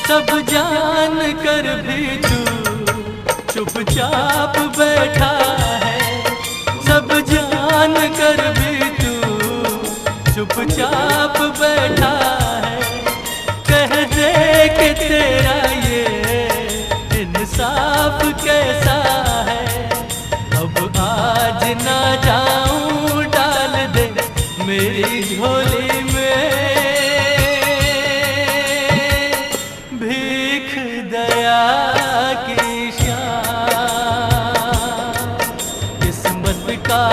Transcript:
सब जान कर भी तू चुपचाप बैठा है। सब जान कर भी तू चुपचाप बैठा है। कह दे कि तेरा ये इंसाफ कैसा है। अब आज ना जाऊं डाल दे मेरी झोली में भीख दया की शाम। किस्मत का